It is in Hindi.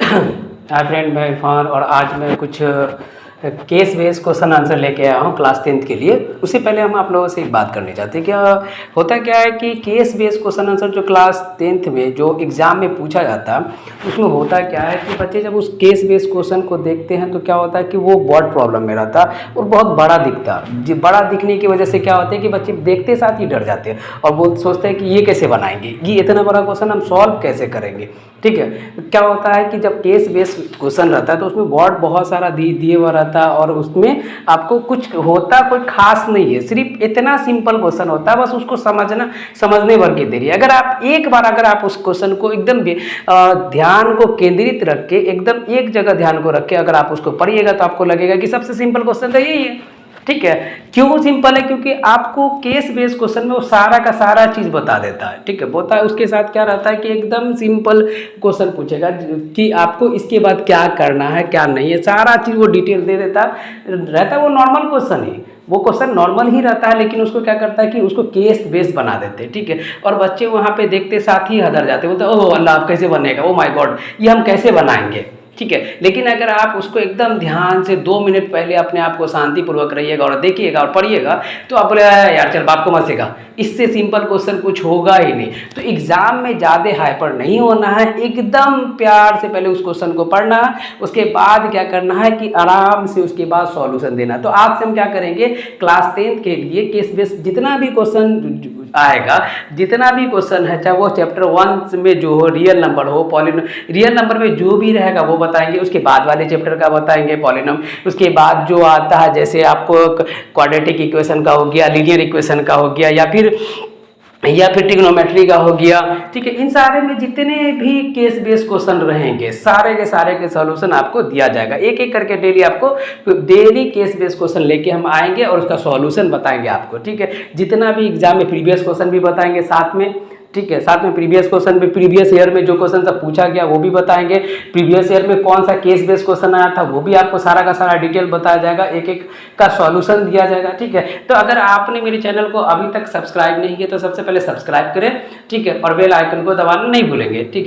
हाय फ्रेंड, मैं इरफान और आज मैं कुछ केस बेस्ड क्वेश्चन आंसर लेके आया हूँ क्लास 10th के लिए। उससे पहले हम आप लोगों से एक बात करनी चाहते हैं। क्या होता क्या है कि केस बेस्ड क्वेश्चन आंसर जो क्लास 10th में जो एग्ज़ाम में पूछा जाता है उसमें होता क्या है कि बच्चे जब उस केस बेस्ड क्वेश्चन को देखते हैं तो क्या होता है कि वो वर्ड प्रॉब्लम में रहता और बहुत बड़ा दिखता। बड़ा दिखने की वजह से क्या होता है कि बच्चे देखते साथ ही डर जाते हैं और वो सोचते हैं कि ये कैसे बनाएंगे, ये इतना बड़ा क्वेश्चन हम सॉल्व कैसे करेंगे। ठीक है, क्या होता है कि जब केस बेस्ड क्वेश्चन रहता है तो उसमें वर्ड बहुत सारा दिए हुआ रहता है और उसमें आपको कुछ होता कोई खास नहीं है, सिर्फ इतना सिंपल क्वेश्चन होता है, बस उसको समझने भर की देरी है। अगर आप उस क्वेश्चन को एकदम ध्यान को केंद्रित रख के एकदम एक जगह ध्यान को रख के अगर आप उसको पढ़िएगा तो आपको लगेगा कि सबसे सिंपल क्वेश्चन तो यही है। ठीक है, क्यों सिंपल है? क्योंकि आपको केस बेस्ड क्वेश्चन में वो सारा का सारा चीज़ बता देता है। ठीक है, बोता है उसके साथ क्या रहता है कि एकदम सिंपल क्वेश्चन पूछेगा कि आपको इसके बाद क्या करना है क्या नहीं है, सारा चीज़ वो डिटेल दे देता रहता है। वो नॉर्मल क्वेश्चन ही, वो क्वेश्चन नॉर्मल ही रहता है, लेकिन उसको क्या करता है कि उसको केस बेस्ड बना देते हैं। ठीक है, और बच्चे वहाँ पे देखते साथ ही हदर जाते, बोलते ओह अल्लाह आप कैसे बनेगा, ओ माय गॉड ये हम कैसे बनाएंगे। ठीक है, लेकिन अगर आप उसको एकदम ध्यान से 2 मिनट पहले अपने आप को शांतिपूर्वक रहिएगा और देखिएगा और पढ़िएगा तो आप बोले यार चल बाप को मत सिखा, इससे सिंपल क्वेश्चन कुछ होगा ही नहीं। तो एग्जाम में ज़्यादा हाइपर नहीं होना है, एकदम प्यार से पहले उस क्वेश्चन को पढ़ना है, उसके बाद क्या करना है कि आराम से उसके बाद सॉल्यूशन देना। तो आज से हम क्या करेंगे, क्लास 10 के लिए केस बेस्ड जितना भी क्वेश्चन आएगा, जितना भी क्वेश्चन है, चाहे वो चैप्टर 1 में जो हो रियल नंबर हो, रियल नंबर में जो भी रहेगा वो बताएंगे, उसके बाद वाले चैप्टर का बताएंगे पॉलिनम, उसके बाद जो आता है जैसे आपको क्वाड्रेटिक इक्वेशन का हो गया, लीनियर इक्वेशन का हो गया, या फिर ट्रिग्नोमेट्री का हो गया। ठीक है, इन सारे में जितने भी केस बेस्ड क्वेश्चन रहेंगे सारे के सॉल्यूशन आपको दिया जाएगा। एक एक करके डेली केस बेस्ड क्वेश्चन लेके हम आएंगे और उसका सॉल्यूशन बताएंगे आपको। ठीक है, जितना भी एग्जाम में प्रीवियस क्वेश्चन भी बताएंगे साथ में। ठीक है, साथ में प्रीवियस क्वेश्चन में प्रीवियस ईयर में जो क्वेश्चन सब पूछा गया वो भी बताएंगे, प्रीवियस ईयर में कौन सा केस बेस्ड क्वेश्चन आया था वो भी आपको सारा का सारा डिटेल बताया जाएगा, एक एक का सॉल्यूशन दिया जाएगा। ठीक है, तो अगर आपने मेरे चैनल को अभी तक सब्सक्राइब नहीं किया तो सबसे पहले सब्सक्राइब करें। ठीक है, और बेल आइकन को दबाना नहीं भूलेंगे। ठीक है।